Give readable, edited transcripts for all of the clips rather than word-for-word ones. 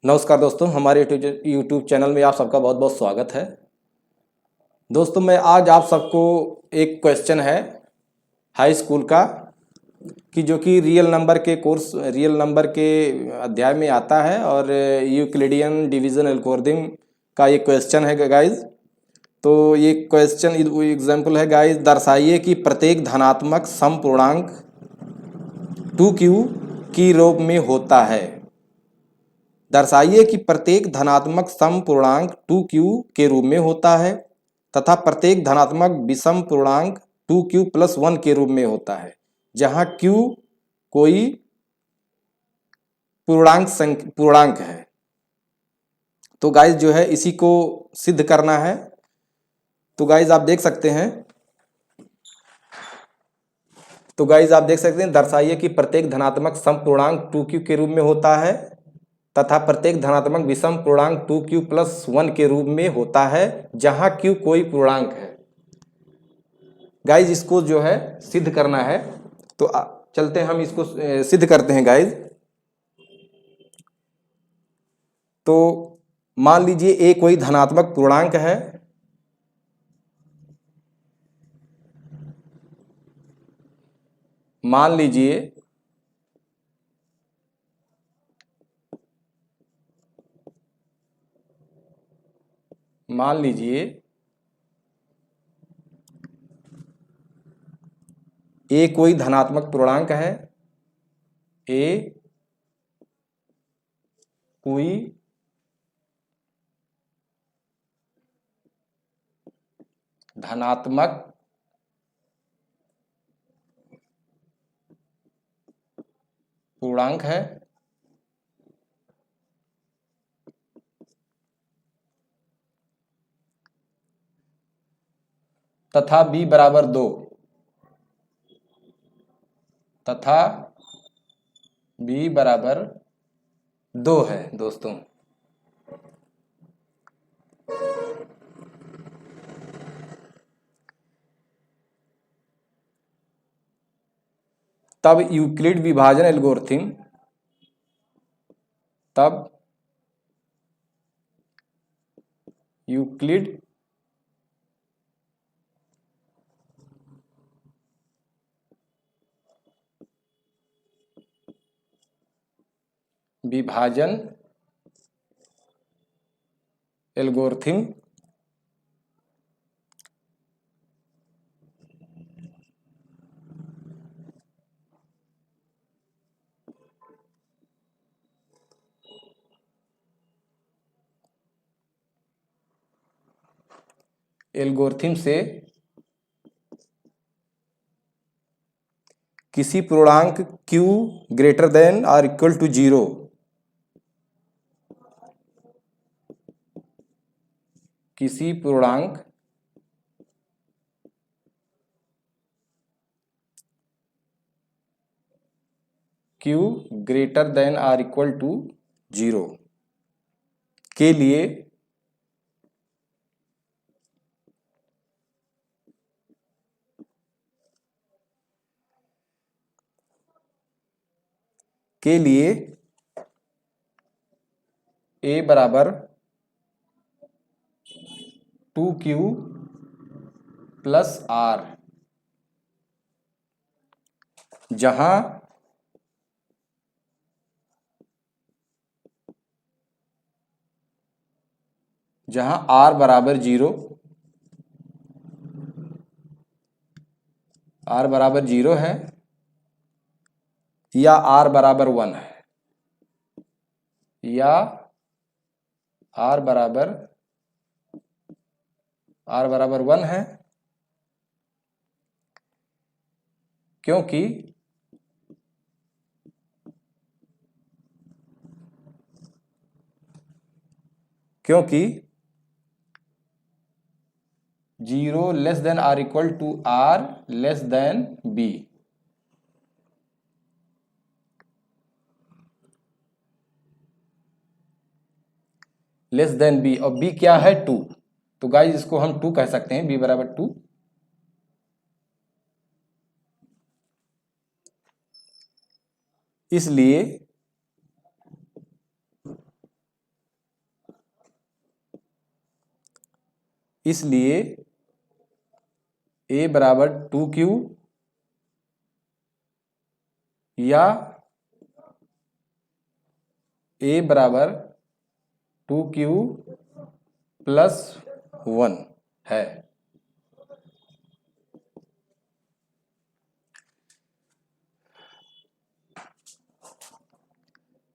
नमस्कार दोस्तों, हमारे यूट्यूब चैनल में आप सबका बहुत बहुत स्वागत है। दोस्तों, मैं आज आप सबको एक क्वेश्चन है हाई स्कूल का कि जो कि रियल नंबर के अध्याय में आता है और यूक्लिडियन डिवीजन एल्गोरिथम का ये क्वेश्चन है गाइज। तो ये क्वेश्चन एग्जाम्पल है गाइज, दर्शाइए कि प्रत्येक धनात्मक समपूर्णांक 2q की रूप में होता है। दर्शाइए कि प्रत्येक धनात्मक समपूर्णांक 2q के रूप में होता है तथा प्रत्येक धनात्मक विषम पूर्णांक 2q प्लस 1 के रूप में होता है, जहां q कोई पूर्णांक है। तो गाइज जो है इसी को सिद्ध करना है। तो गाइज आप देख सकते हैं दर्शाइए कि प्रत्येक धनात्मक समपूर्णांक 2q के रूप में होता है तथा प्रत्येक धनात्मक विषम पूर्णांक 2q प्लस 1 के रूप में होता है, जहां q कोई पूर्णांक है। गाइज इसको जो है सिद्ध करना है, तो चलते हैं हम इसको सिद्ध करते हैं गाइज। तो मान लीजिए a कोई धनात्मक पूर्णांक है। मान लीजिए a कोई धनात्मक पूर्णांक है। a कोई धनात्मक पूर्णांक है तथा b बराबर 2 है दोस्तों। तब यूक्लिड विभाजन एल्गोरिथम विभाजन एल्गोरिथम से किसी पूर्णांक q ग्रेटर देन और इक्वल टू 0 किसी पूर्णांक q ग्रेटर देन और इक्वल टू 0 के लिए a बराबर 2q प्लस r, जहां r बराबर 0 है या r बराबर 1 है या r बराबर 1 है, क्योंकि क्योंकि 0 less than or equal to r less than b। Less than b और b क्या है 2। तो गाइस इसको हम 2 कह सकते हैं, b बराबर 2। इसलिए इसलिए a बराबर 2q या a बराबर 2q प्लस 1 है।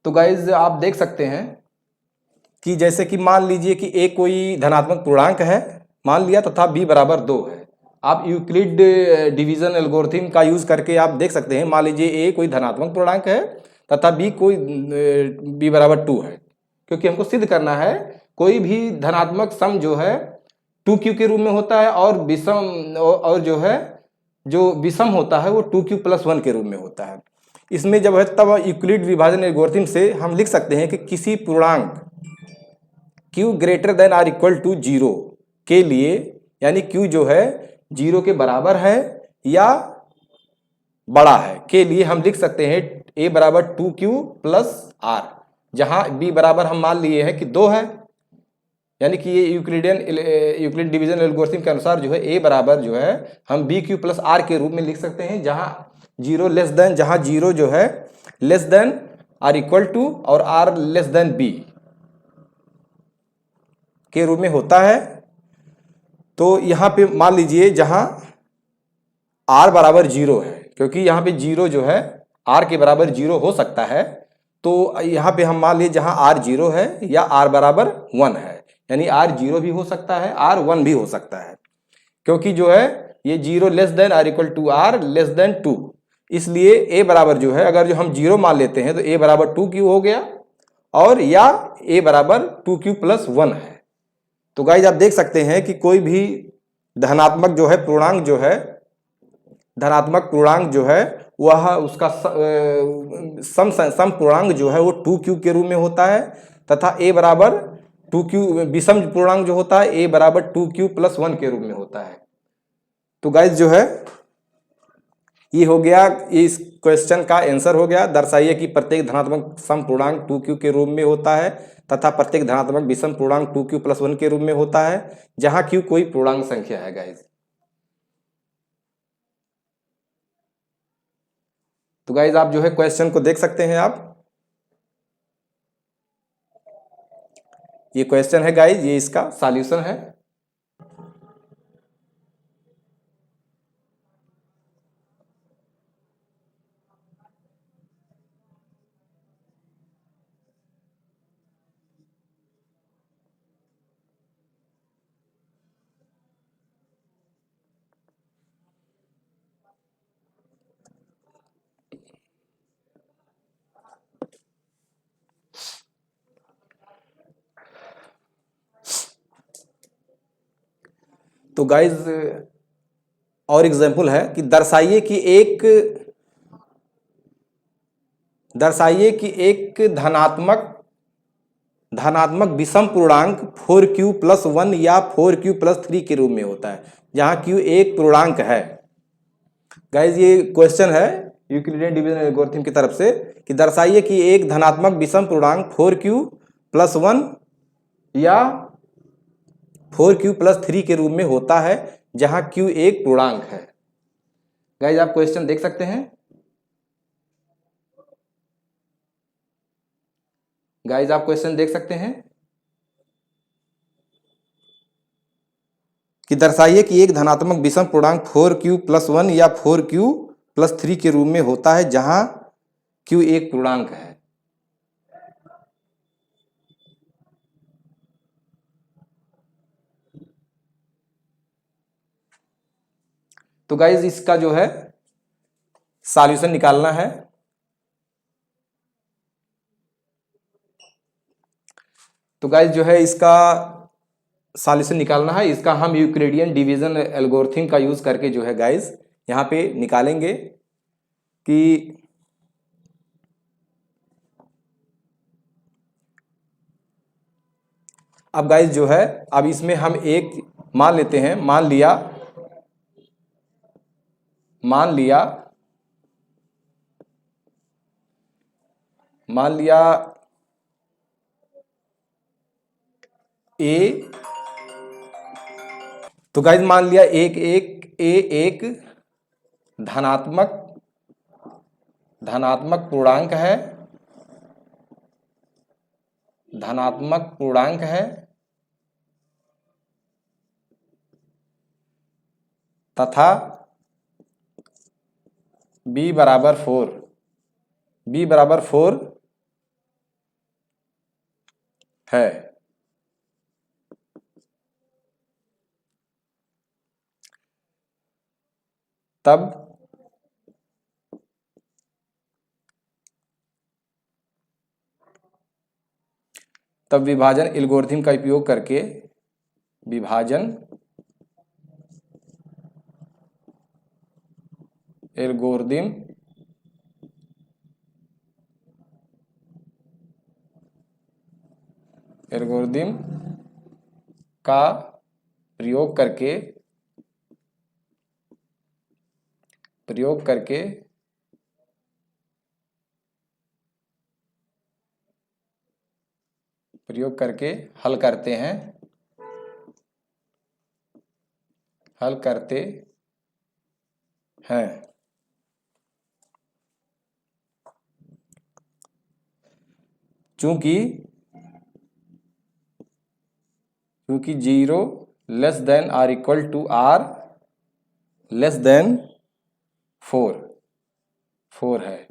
तो गाइज आप देख सकते हैं कि जैसे कि मान लीजिए कि a कोई धनात्मक पूर्णांक है मान लिया तथा b बराबर 2 है। आप यूक्लिड डिवीजन एल्गोरिथम का यूज करके आप देख सकते हैं, मान लीजिए a कोई धनात्मक पूर्णांक है तथा b कोई b बराबर 2 है, क्योंकि हमको सिद्ध करना है कोई भी धनात्मक सम जो है 2q के रूप में होता है और विषम और जो है जो विषम होता है वो 2q प्लस 1 के रूप में होता है। इसमें जब है तब यूक्लिड विभाजन एल्गोरिथम से हम लिख सकते हैं कि किसी पूर्णांक q greater than or equal to 0 के लिए, यानी q जो है 0 के बराबर है या बड़ा है के लिए हम लिख सकते हैं a बराबर 2q प्लस r, जहां b बराबर हम मान लिए हैं कि 2 है, यानी कि ये यूक्लिड डिवीजन एल्गोरिथम के अनुसार जो है a बराबर जो है हम bq प्लस r के रूप में लिख सकते हैं, जहां 0 जो है less than or equal to और r लेस देन b के रूप में होता है। तो यहाँ पे मान लीजिए जहां r बराबर 0 है, क्योंकि यहाँ पे 0 जो है r के बराबर 0 हो सकता है, तो यहाँ पे हम मान लीजिए जहां r 0 है या r बराबर 1 है, यानी r 0 भी हो सकता है r 1 भी हो सकता है, क्योंकि जो है ये 0 less than or equal to r less than 2, इसलिए a बराबर जो है अगर जो हम 0 मान लेते हैं तो a बराबर 2q हो गया और या a बराबर 2q प्लस 1 है। तो गाइज आप देख सकते हैं कि कोई भी धनात्मक जो है पूर्णांक जो है वह उसका सम पूर्णांक जो है वो 2q के रूप में होता है तथा a बराबर 2q विषम पूर्णांक जो होता है a बराबर 2q प्लस 1 के रूप में होता है। तो गाइज जो है ये हो गया, इस क्वेश्चन का आंसर हो गया। दर्शाइए कि प्रत्येक धनात्मक सम पूर्णांक 2q के रूप में होता है तथा प्रत्येक धनात्मक विषम पूर्णांक 2q प्लस 1 के रूप में होता है, जहां q कोई पूर्णांक संख्या है। गाइज तो गाइज आप जो है क्वेश्चन को देख सकते हैं, आप ये क्वेश्चन है गाइज, ये इसका सॉल्यूशन है। तो गाइज और एग्जाम्पल है कि दर्शाइए कि एक धनात्मक विषम पूर्णांक 4q प्लस 1 या 4q प्लस 3 के रूप में होता है, जहां q एक पूर्णांक है। गाइज ये क्वेश्चन है यूक्लिडियन डिवीजन एल्गोरिथम की तरफ से कि दर्शाइए कि एक धनात्मक विषम पूर्णांक 4q प्लस 1 या 4q प्लस 3 के रूप में होता है, जहां q एक पूर्णांक है। गाइज आप क्वेश्चन देख सकते हैं। गाइज आप क्वेश्चन देख सकते हैं कि दर्शाइए कि एक धनात्मक विषम पूर्णांक 4q प्लस 1 या 4q प्लस 3 के रूप में होता है, जहां q एक पूर्णांक है। तो गाइज इसका जो है सॉल्यूशन निकालना है। तो गाइज जो है इसका सॉल्यूशन निकालना है, इसका हम यूक्लिडियन डिवीजन एल्गोरिथम का यूज करके जो है गाइज यहाँ पे निकालेंगे कि अब गाइज जो है अब इसमें हम एक मान लेते हैं, मान लिया a तो गाइज मान लिया एक धनात्मक पूर्णांक है, तथा b बराबर 4 है। तब विभाजन एल्गोरिथम का उपयोग करके एल्गोरिथम का प्रयोग करके हल करते हैं। चूंकि 0 less than or equal to r less than 4 है।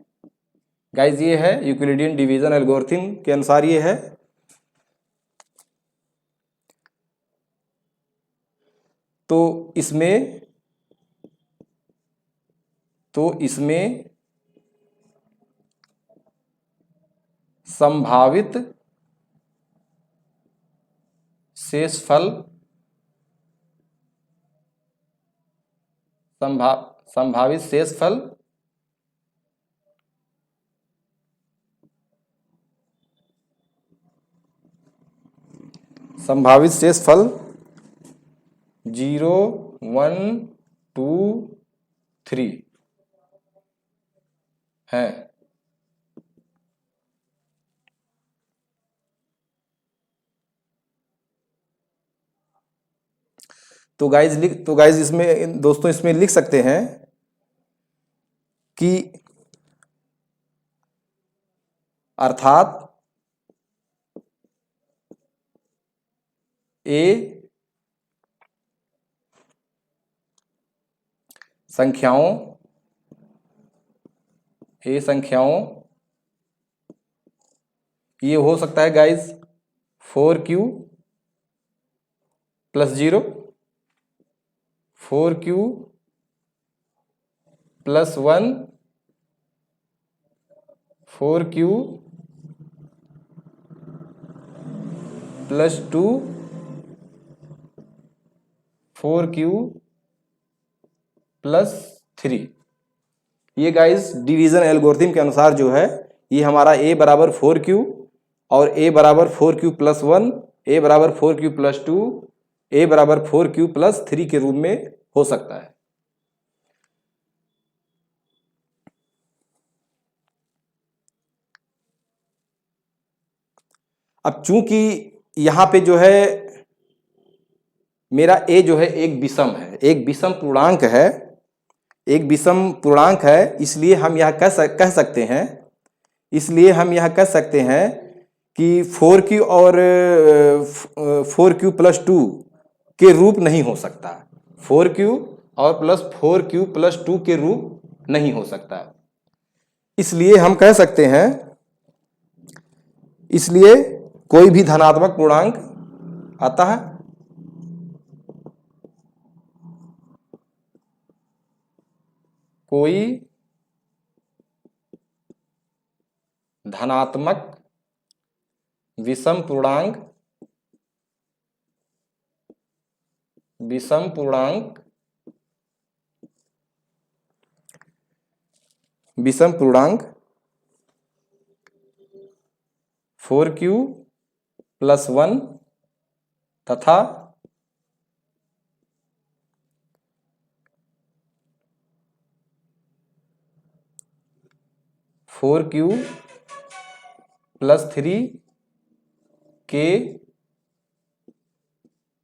गाइज ये है यूक्लिडियन डिवीजन एल्गोरिथम के अनुसार ये है। तो इसमें संभावित शेषफल संभावित शेषफल 0 1 2 3 है। तो गाइज इसमें दोस्तों इसमें लिख सकते हैं कि अर्थात ए संख्याओं ये हो सकता है guys 4q plus 0, 4q plus 1, 4q plus 2, 4q plus 3। ये गाइस डिवीजन एल्गोरिथम के अनुसार जो है ये हमारा a बराबर 4q और a बराबर 4q प्लस 1, a बराबर 4q प्लस 2, a बराबर 4q प्लस 3 के रूप में हो सकता है। अब चूंकि यहां पे जो है मेरा a जो है एक विषम पूर्णांक है, इसलिए हम यह कह सकते हैं कि 4q और 4q प्लस 2 के रूप नहीं हो सकता, 4q और प्लस 4q प्लस 2 के रूप नहीं हो सकता। इसलिए हम कह सकते हैं, इसलिए कोई भी धनात्मक पूर्णांक आता है कोई धनात्मक विषम पूर्णांक विषम पूर्णांक 4q प्लस 1 तथा 4q प्लस 3 के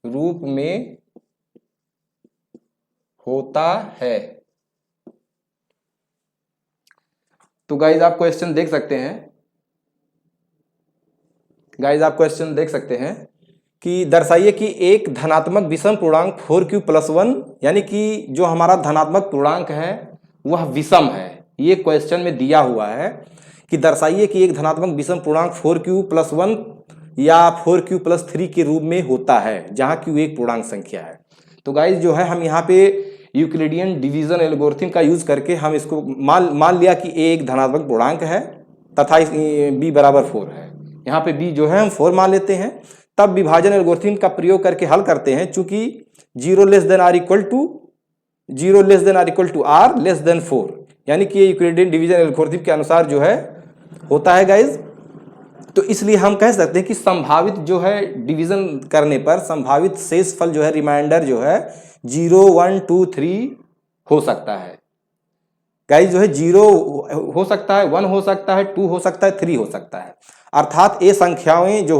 रूप में होता है। तो गाइज आप क्वेश्चन देख सकते हैं, कि दर्शाइए कि एक धनात्मक विषम पूर्णांक 4q+1, यानी कि जो हमारा धनात्मक पूर्णांक है वह विषम है। ये क्वेश्चन में दिया हुआ है कि दर्शाइए कि एक धनात्मक विषम पूर्णांक 4q+1 या 4q+3 के रूप में होता है, जहां q एक पूर्णांक संख्या है। तो गाइज जो है हम यहाँ पे यूक्लिडियन डिवीजन एल्गोरिथम का यूज करके हम इसको मान लिया कि a एक धनात्मक पूर्णांक है तथा b बराबर 4 है। यहाँ पे b जो है हम 4 मान लेते हैं, तब विभाजन एल्गोरिथम का प्रयोग करके हल करते हैं। चूंकि 0 less than or equal to r less than 4, यानी कि ये यूक्लिडियन डिवीजन एल्गोरिथम के अनुसार जो है होता है गाइज। तो इसलिए हम कह सकते हैं कि संभावित जो है डिवीजन करने पर संभावित शेषफल जो है रिमाइंडर जो है 0, 1, 2, 3 हो सकता है गाइज। जो है 0 हो सकता है, 1 हो सकता है, 2 हो सकता है, 3 हो सकता है। अर्थात ए संख्याएं जो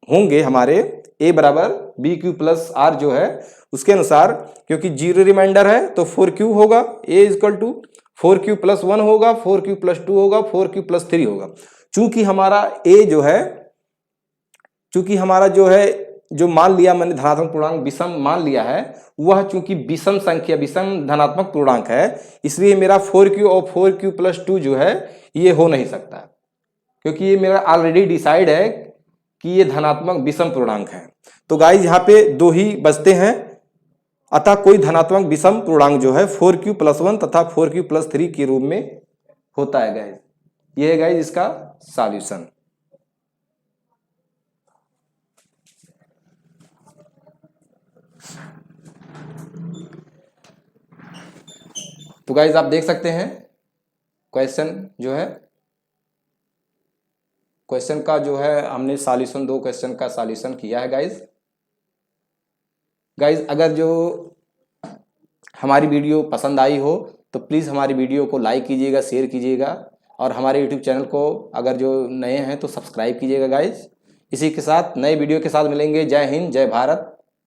होंगे हमारे a बराबर bq+r जो है उसके अनुसार, क्योंकि 0 रिमाइंडर है तो 4q होगा, a इक्वल टू 4q+1 होगा, 4q+2 होगा, 4q+3 होगा। चूंकि हमारा a जो है, चूंकि हमारा जो है जो मान लिया मैंने धनात्मक पूर्णांक विषम मान लिया है, वह चूंकि विषम संख्या विषम धनात्मक पूर्णांक है, इसलिए मेरा 4q और 4q+2 जो है ये हो नहीं सकता, क्योंकि ये मेरा ऑलरेडी डिसाइड है कि ये धनात्मक विषम पूर्णांक है। तो गाइज यहाँ पे 2 ही बचते हैं, अतः कोई धनात्मक विषम पूर्णांक जो है 4q+1 तथा 4q+3 के रूप में होता है गाइज। ये है गाइज इसका सॉल्यूशन। तो गाइज आप देख सकते हैं क्वेश्चन जो है, क्वेश्चन का जो है हमने सॉल्यूशन 2 क्वेश्चन का सॉल्यूशन किया है गाइज। अगर जो हमारी वीडियो पसंद आई हो तो प्लीज़ हमारी वीडियो को लाइक कीजिएगा, शेयर कीजिएगा, और हमारे यूट्यूब चैनल को अगर जो नए हैं तो सब्सक्राइब कीजिएगा गाइज। इसी के साथ नए वीडियो के साथ मिलेंगे। जय हिंद, जय भारत।